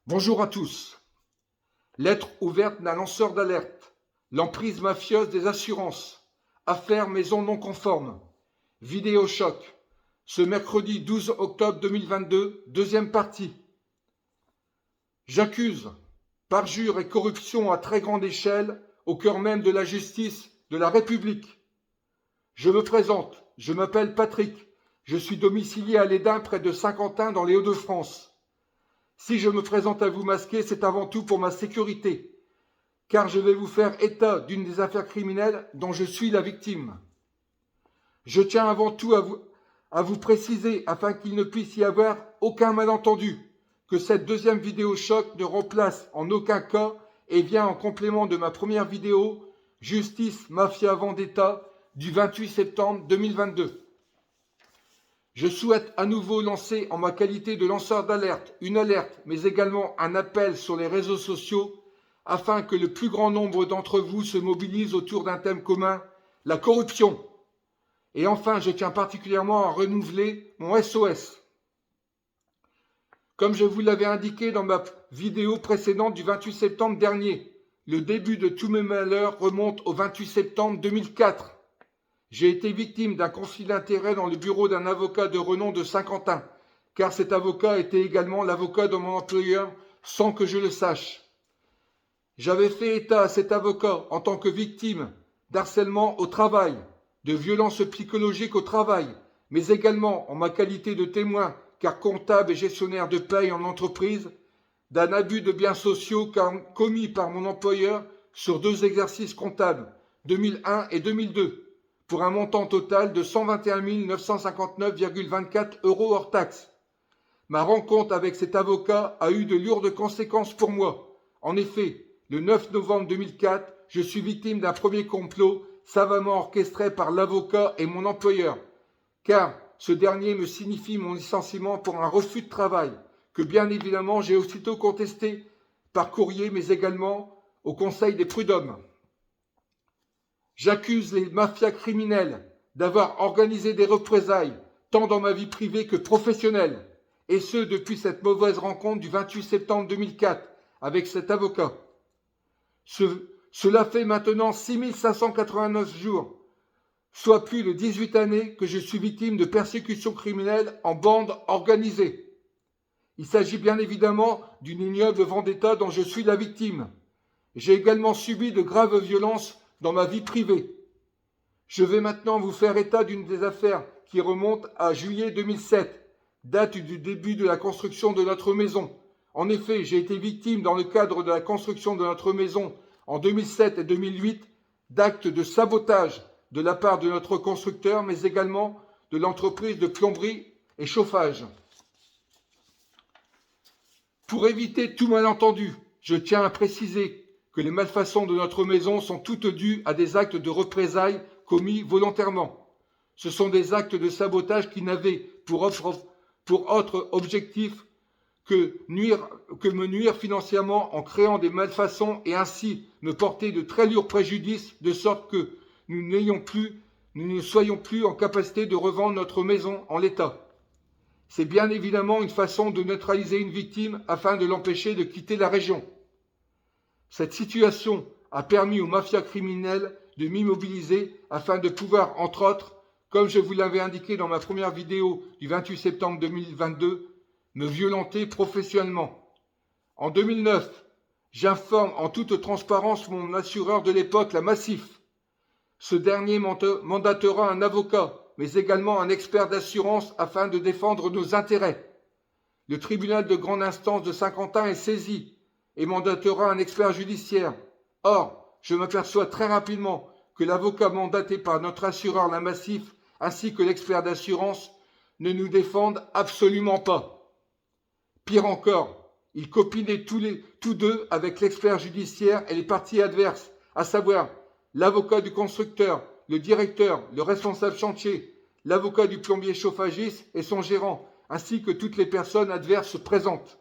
Bonjour à tous. Lettre ouverte d'un lanceur d'alerte. L'emprise mafieuse des assurances. Affaire maison non conforme. Vidéo choc. Ce mercredi 12 octobre 2022, deuxième partie. J'accuse parjure et corruption à très grande échelle au cœur même de la justice de la République. Je me présente, je m'appelle Patrick, je suis domicilié à Lédin près de Saint-Quentin dans les Hauts-de-France. Si je me présente à vous masqué, c'est avant tout pour ma sécurité, car je vais vous faire état d'une des affaires criminelles dont je suis la victime. Je tiens avant tout à vous préciser, afin qu'il ne puisse y avoir aucun malentendu, que cette deuxième vidéo choc ne remplace en aucun cas et vient en complément de ma première vidéo Justice, Mafia, Vendetta du 28 septembre 2022. Je souhaite à nouveau lancer en ma qualité de lanceur d'alerte une alerte, mais également un appel sur les réseaux sociaux afin que le plus grand nombre d'entre vous se mobilisent autour d'un thème commun, la corruption. Et enfin, je tiens particulièrement à renouveler mon SOS. Comme je vous l'avais indiqué dans ma vidéo précédente du 28 septembre dernier, le début de tous mes malheurs remonte au 28 septembre 2004. J'ai été victime d'un conflit d'intérêts dans le bureau d'un avocat de renom de Saint-Quentin, car cet avocat était également l'avocat de mon employeur sans que je le sache. J'avais fait état à cet avocat en tant que victime d'harcèlement au travail, de violences psychologiques au travail, mais également en ma qualité de témoin, car comptable et gestionnaire de paye en entreprise, d'un abus de biens sociaux commis par mon employeur sur 2 exercices comptables, 2001 et 2002. Pour un montant total de 121 959,24 € hors taxes. Ma rencontre avec cet avocat a eu de lourdes conséquences pour moi. En effet, le 9 novembre 2004, je suis victime d'un premier complot savamment orchestré par l'avocat et mon employeur, car ce dernier me signifie mon licenciement pour un refus de travail, que bien évidemment j'ai aussitôt contesté par courrier, mais également au Conseil des prud'hommes. J'accuse les mafias criminelles d'avoir organisé des représailles, tant dans ma vie privée que professionnelle, et ce depuis cette mauvaise rencontre du 28 septembre 2004 avec cet avocat. Cela fait maintenant 6589 jours, soit plus de 18 années que je suis victime de persécutions criminelles en bande organisée. Il s'agit bien évidemment d'une ignoble vendetta dont je suis la victime. J'ai également subi de graves violences dans ma vie privée. Je vais maintenant vous faire état d'une des affaires qui remonte à juillet 2007, date du début de la construction de notre maison. En effet, j'ai été victime dans le cadre de la construction de notre maison en 2007 et 2008 d'actes de sabotage de la part de notre constructeur, mais également de l'entreprise de plomberie et chauffage. Pour éviter tout malentendu, je tiens à préciser que les malfaçons de notre maison sont toutes dues à des actes de représailles commis volontairement. Ce sont des actes de sabotage qui n'avaient pour autre objectif que me nuire financièrement en créant des malfaçons et ainsi me porter de très lourds préjudices, de sorte que nous ne soyons plus en capacité de revendre notre maison en l'état. C'est bien évidemment une façon de neutraliser une victime afin de l'empêcher de quitter la région. Cette situation a permis aux mafias criminelles de m'immobiliser afin de pouvoir, entre autres, comme je vous l'avais indiqué dans ma première vidéo du 28 septembre 2022, me violenter professionnellement. En 2009, j'informe en toute transparence mon assureur de l'époque, la Massif. Ce dernier mandatera un avocat, mais également un expert d'assurance afin de défendre nos intérêts. Le tribunal de grande instance de Saint-Quentin est saisi et mandatera un expert judiciaire. Or, je m'aperçois très rapidement que l'avocat mandaté par notre assureur la Massif ainsi que l'expert d'assurance ne nous défendent absolument pas. Pire encore, ils copinaient tous deux avec l'expert judiciaire et les parties adverses, à savoir l'avocat du constructeur, le directeur, le responsable chantier, l'avocat du plombier chauffagiste et son gérant, ainsi que toutes les personnes adverses présentes.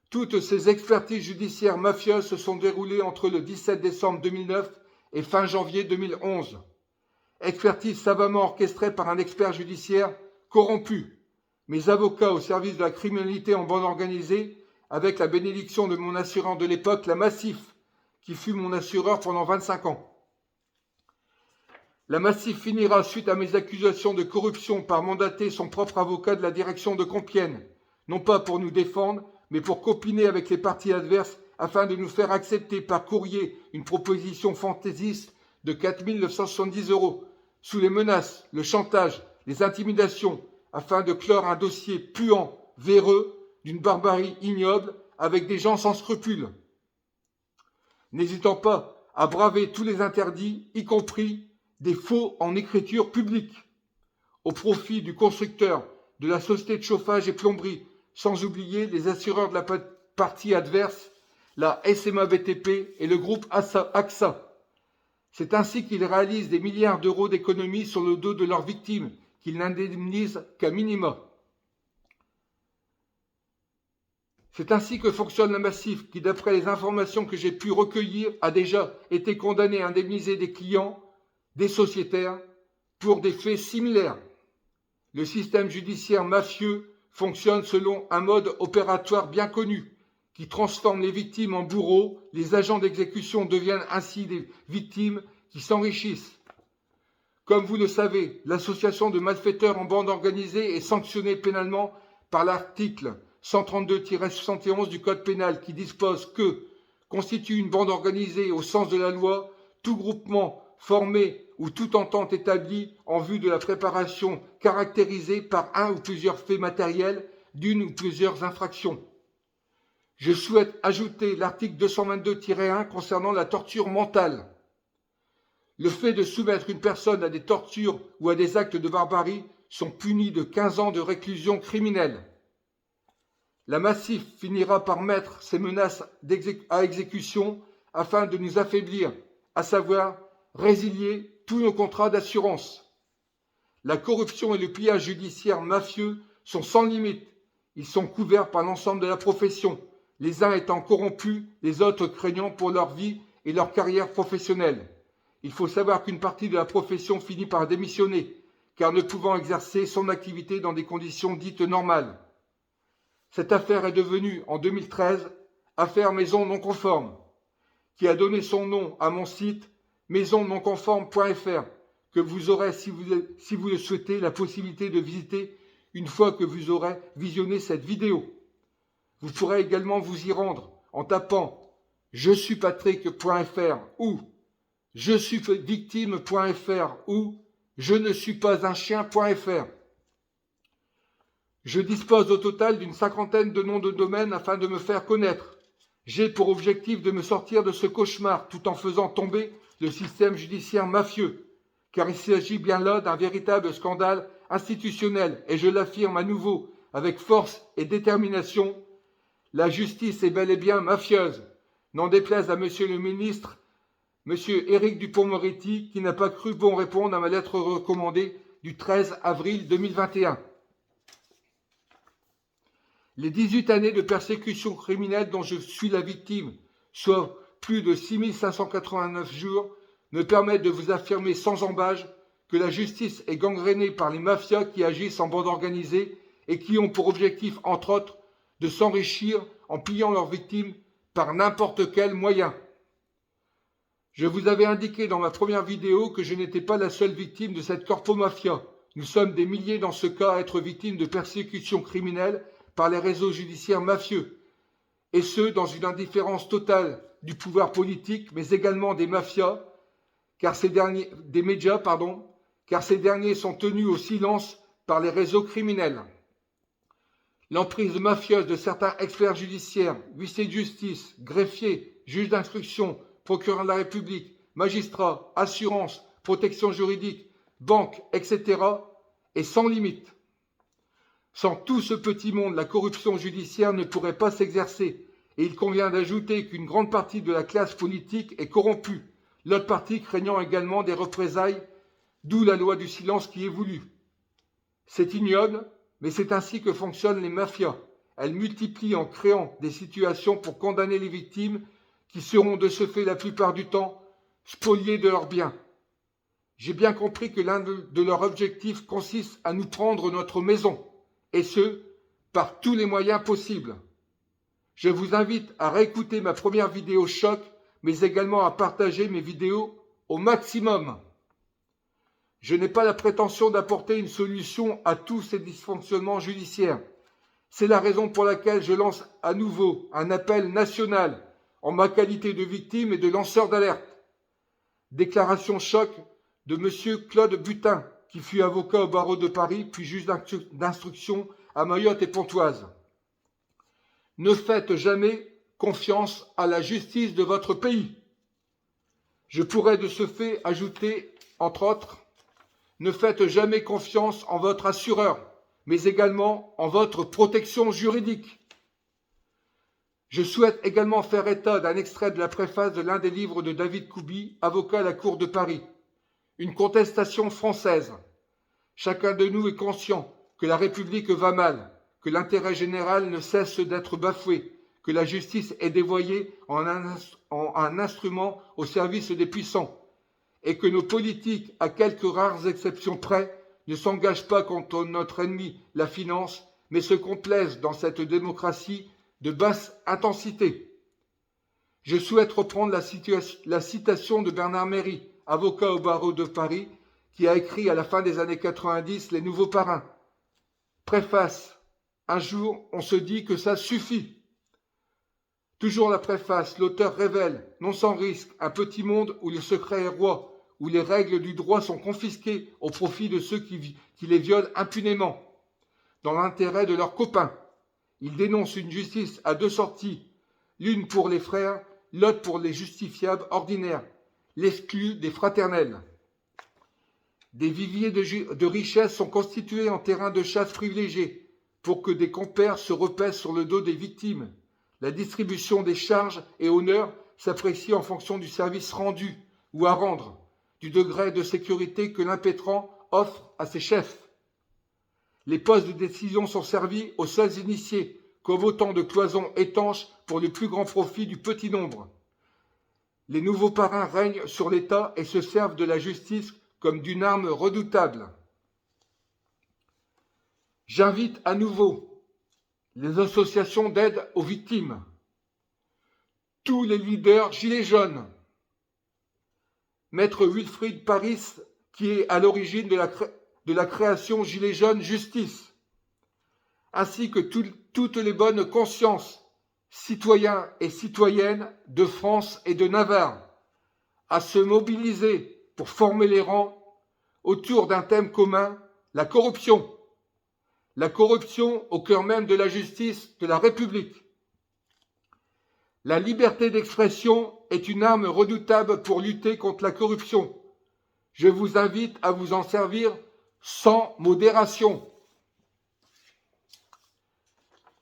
Toutes ces expertises judiciaires mafieuses se sont déroulées entre le 17 décembre 2009 et fin janvier 2011. Expertise savamment orchestrée par un expert judiciaire corrompu. Mes avocats au service de la criminalité en bande organisée, avec la bénédiction de mon assureur de l'époque, la Massif, qui fut mon assureur pendant 25 ans. La Massif finira, suite à mes accusations de corruption, par mandater son propre avocat de la direction de Compiègne, non pas pour nous défendre, mais pour copiner avec les partis adverses afin de nous faire accepter par courrier une proposition fantaisiste de 4 970 €, sous les menaces, le chantage, les intimidations, afin de clore un dossier puant, véreux, d'une barbarie ignoble, avec des gens sans scrupules. N'hésitant pas à braver tous les interdits, y compris des faux en écriture publique, au profit du constructeur, de la société de chauffage et plomberie, sans oublier les assureurs de la partie adverse, la SMA BTP et le groupe AXA. C'est ainsi qu'ils réalisent des milliards d'euros d'économies sur le dos de leurs victimes, qu'ils n'indemnisent qu'à minima. C'est ainsi que fonctionne la Massif, qui, d'après les informations que j'ai pu recueillir, a déjà été condamné à indemniser des clients, des sociétaires, pour des faits similaires. Le système judiciaire mafieux fonctionne selon un mode opératoire bien connu, qui transforme les victimes en bourreaux. Les agents d'exécution deviennent ainsi des victimes qui s'enrichissent. Comme vous le savez, l'association de malfaiteurs en bande organisée est sanctionnée pénalement par l'article 132-71 du Code pénal qui dispose que constitue une bande organisée au sens de la loi tout groupement formé ou toute entente établie en vue de la préparation caractérisée par un ou plusieurs faits matériels d'une ou plusieurs infractions. Je souhaite ajouter l'article 222-1 concernant la torture mentale. Le fait de soumettre une personne à des tortures ou à des actes de barbarie sont punis de 15 ans de réclusion criminelle. La Massif finira par mettre ces menaces à exécution afin de nous affaiblir, à savoir résilier tous nos contrats d'assurance. La corruption et le pillage judiciaire mafieux sont sans limite. Ils sont couverts par l'ensemble de la profession, les uns étant corrompus, les autres craignant pour leur vie et leur carrière professionnelle. Il faut savoir qu'une partie de la profession finit par démissionner, car ne pouvant exercer son activité dans des conditions dites normales. Cette affaire est devenue, en 2013, affaire Maison non conforme, qui a donné son nom à mon site maisonnonconforme.fr, que vous aurez, si vous le souhaitez, la possibilité de visiter une fois que vous aurez visionné cette vidéo. Vous pourrez également vous y rendre en tapant je-suis-patrick.fr ou je-suis-victime.fr ou je ne suis pas un chien.fr. Je dispose au total d'une 50aine de noms de domaine afin de me faire connaître. J'ai pour objectif de me sortir de ce cauchemar tout en faisant tomber le système judiciaire mafieux, car il s'agit bien là d'un véritable scandale institutionnel et je l'affirme à nouveau avec force et détermination, la justice est bel et bien mafieuse, n'en déplaise à monsieur le ministre, monsieur Éric Dupond-Moretti, qui n'a pas cru bon répondre à ma lettre recommandée du 13 avril 2021. Les 18 années de persécution criminelle dont je suis la victime, soit plus de 6589 jours, me permettent de vous affirmer sans embâche que la justice est gangrénée par les mafias qui agissent en bande organisée et qui ont pour objectif, entre autres, de s'enrichir en pillant leurs victimes par n'importe quel moyen. Je vous avais indiqué dans ma première vidéo que je n'étais pas la seule victime de cette corpomafia. Nous sommes des milliers dans ce cas à être victimes de persécutions criminelles par les réseaux judiciaires mafieux, et ce, dans une indifférence totale du pouvoir politique, mais également des mafias, car ces derniers sont tenus au silence par les réseaux criminels. L'emprise mafieuse de certains experts judiciaires, huissiers de justice, greffiers, juges d'instruction, procureurs de la République, magistrats, assurances, protection juridique, banques, etc., est sans limite. Sans tout ce petit monde, la corruption judiciaire ne pourrait pas s'exercer, et il convient d'ajouter qu'une grande partie de la classe politique est corrompue, l'autre partie craignant également des représailles, d'où la loi du silence qui est voulue. C'est ignoble, mais c'est ainsi que fonctionnent les mafias. Elles multiplient en créant des situations pour condamner les victimes qui seront de ce fait la plupart du temps spoliées de leurs biens. J'ai bien compris que l'un de leurs objectifs consiste à nous prendre notre maison. et ce, par tous les moyens possibles. Je vous invite à réécouter ma première vidéo choc, mais également à partager mes vidéos au maximum. Je n'ai pas la prétention d'apporter une solution à tous ces dysfonctionnements judiciaires. C'est la raison pour laquelle je lance à nouveau un appel national en ma qualité de victime et de lanceur d'alerte. Déclaration choc de M. Claude Butin, qui fut avocat au barreau de Paris, puis juge d'instruction à Mayotte et Pontoise. Ne faites jamais confiance à la justice de votre pays. Je pourrais de ce fait ajouter, entre autres, ne faites jamais confiance en votre assureur, mais également en votre protection juridique. Je souhaite également faire état d'un extrait de la préface de l'un des livres de David Koubi, avocat à la Cour de Paris. Une contestation française. Chacun de nous est conscient que la République va mal, que l'intérêt général ne cesse d'être bafoué, que la justice est dévoyée en un instrument au service des puissants, et que nos politiques, à quelques rares exceptions près, ne s'engagent pas contre notre ennemi, la finance, mais se complaisent dans cette démocratie de basse intensité. Je souhaite reprendre la citation de Bernard Méry, avocat au barreau de Paris, qui a écrit à la fin des années 90 Les Nouveaux Parrains. Préface. Un jour, on se dit que ça suffit. Toujours la préface, l'auteur révèle, non sans risque, un petit monde où le secret est roi, où les règles du droit sont confisquées au profit de ceux qui les violent impunément, dans l'intérêt de leurs copains. Il dénonce une justice à deux sorties, l'une pour les frères, l'autre pour les justifiables ordinaires, l'exclu des fraternels. Des viviers de richesses sont constitués en terrain de chasse privilégié pour que des compères se repaissent sur le dos des victimes. La distribution des charges et honneurs s'apprécie en fonction du service rendu ou à rendre, du degré de sécurité que l'impétrant offre à ses chefs. Les postes de décision sont servis aux seuls initiés, comme autant de cloisons étanches pour le plus grand profit du petit nombre. Les nouveaux parrains règnent sur l'État et se servent de la justice comme d'une arme redoutable. J'invite à nouveau les associations d'aide aux victimes, tous les leaders gilets jaunes, Maître Wilfried Paris, qui est à l'origine de la création Gilets jaunes Justice, ainsi que toutes les bonnes consciences, citoyens et citoyennes de France et de Navarre, à se mobiliser pour former les rangs autour d'un thème commun, la corruption. La corruption au cœur même de la justice de la République. La liberté d'expression est une arme redoutable pour lutter contre la corruption. Je vous invite à vous en servir sans modération.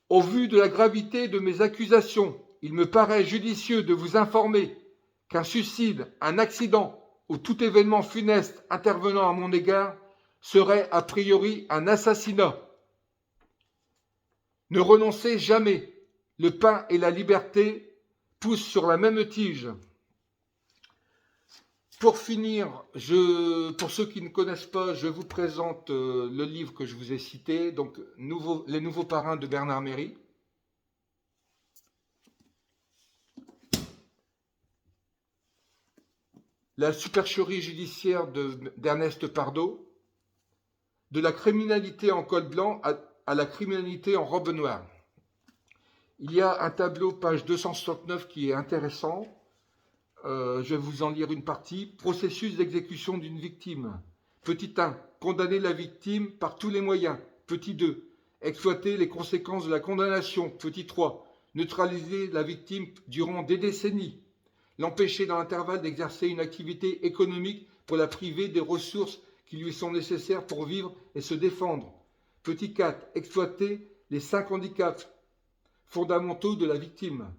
Au vu de la gravité de mes accusations, il me paraît judicieux de vous informer qu'un suicide, un accident ou tout événement funeste intervenant à mon égard serait a priori un assassinat. Ne renoncez jamais. Le pain et la liberté poussent sur la même tige. Pour finir, pour ceux qui ne connaissent pas, je vous présente le livre que je vous ai cité, donc Les Nouveaux Parrains de Bernard Méry. La supercherie judiciaire d'Ernest Pardo. De la criminalité en col blanc à la criminalité en robe noire. Il y a un tableau, page 269, qui est intéressant. Je vais vous en lire une partie. Processus d'exécution d'une victime. Petit 1. Condamner la victime par tous les moyens. Petit 2. Exploiter les conséquences de la condamnation. Petit 3. Neutraliser la victime durant des décennies. L'empêcher dans l'intervalle d'exercer une activité économique pour la priver des ressources qui lui sont nécessaires pour vivre et se défendre. Petit 4. Exploiter les 5 handicaps fondamentaux de la victime.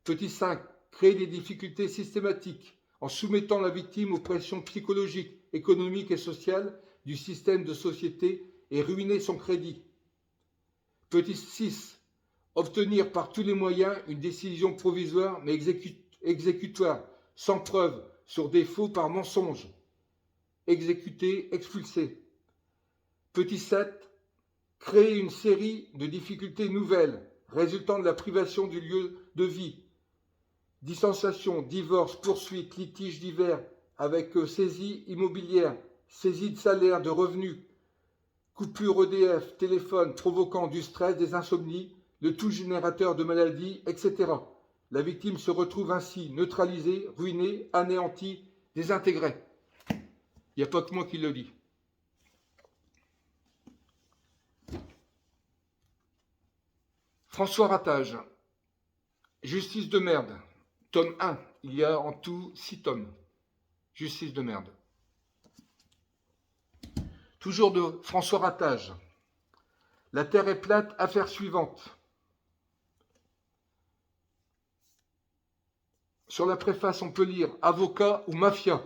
Petit 5. Créer des difficultés systématiques en soumettant la victime aux pressions psychologiques, économiques et sociales du système de société et ruiner son crédit. Petit 6. Obtenir par tous les moyens une décision provisoire mais exécutoire, sans preuve, sur défaut par mensonge. Exécuter, expulser. Petit 7. créer une série de difficultés nouvelles résultant de la privation du lieu de vie, distanciation, divorce, poursuites, litiges divers avec saisie immobilière, saisie de salaire, de revenus, coupure EDF, téléphone provoquant du stress, des insomnies, le tout générateur de maladies, etc. La victime se retrouve ainsi neutralisée, ruinée, anéantie, désintégrée. Il n'y a pas que moi qui le dis. François Ratage, Justice de merde, tome 1. Il y a en tout 6 tomes. Justice de merde. Toujours de François Ratage. La Terre est plate, affaire suivante. Sur la préface, on peut lire « Avocat ou mafia ».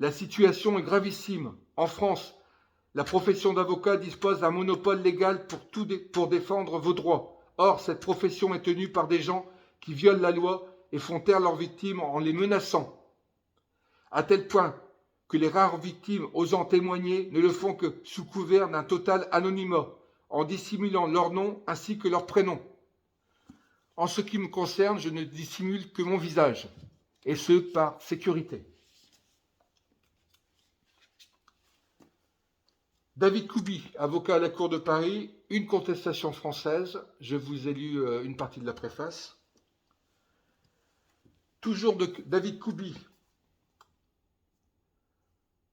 La situation est gravissime. En France, la profession d'avocat dispose d'un monopole légal pour défendre vos droits. Or, cette profession est tenue par des gens qui violent la loi et font taire leurs victimes en les menaçant. À tel point que les rares victimes osant témoigner ne le font que sous couvert d'un total anonymat, en dissimulant leur nom ainsi que leur prénom. En ce qui me concerne, je ne dissimule que mon visage, et ce par sécurité. David Koubi, avocat à la Cour de Paris, une contestation française. Je vous ai lu une partie de la préface. Toujours de David Koubi.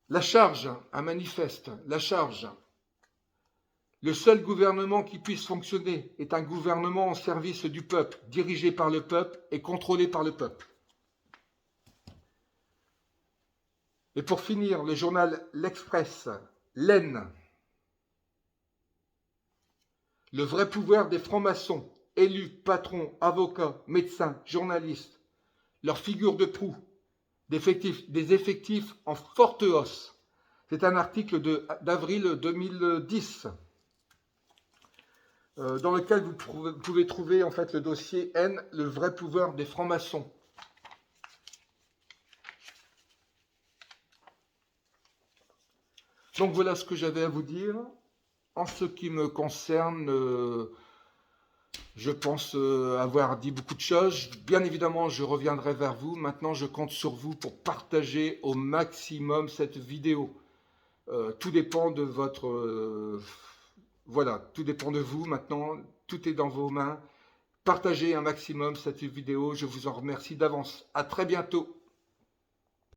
La charge, un manifeste, la charge. Le seul gouvernement qui puisse fonctionner est un gouvernement au service du peuple, dirigé par le peuple et contrôlé par le peuple. Et pour finir, le journal L'Express, l'Aisne. Le vrai pouvoir des francs-maçons, élus, patrons, avocats, médecins, journalistes, leur figure de proue, des effectifs en forte hausse. C'est un article d'avril 2010 dans lequel vous pouvez trouver en fait le dossier N, le vrai pouvoir des francs-maçons. Donc voilà ce que j'avais à vous dire. En ce qui me concerne, je pense avoir dit beaucoup de choses. Bien évidemment, je reviendrai vers vous. Maintenant, je compte sur vous pour partager au maximum cette vidéo. Tout dépend de votre... voilà, tout dépend de vous. Maintenant, tout est dans vos mains. Partagez un maximum cette vidéo. Je vous en remercie d'avance. À très bientôt.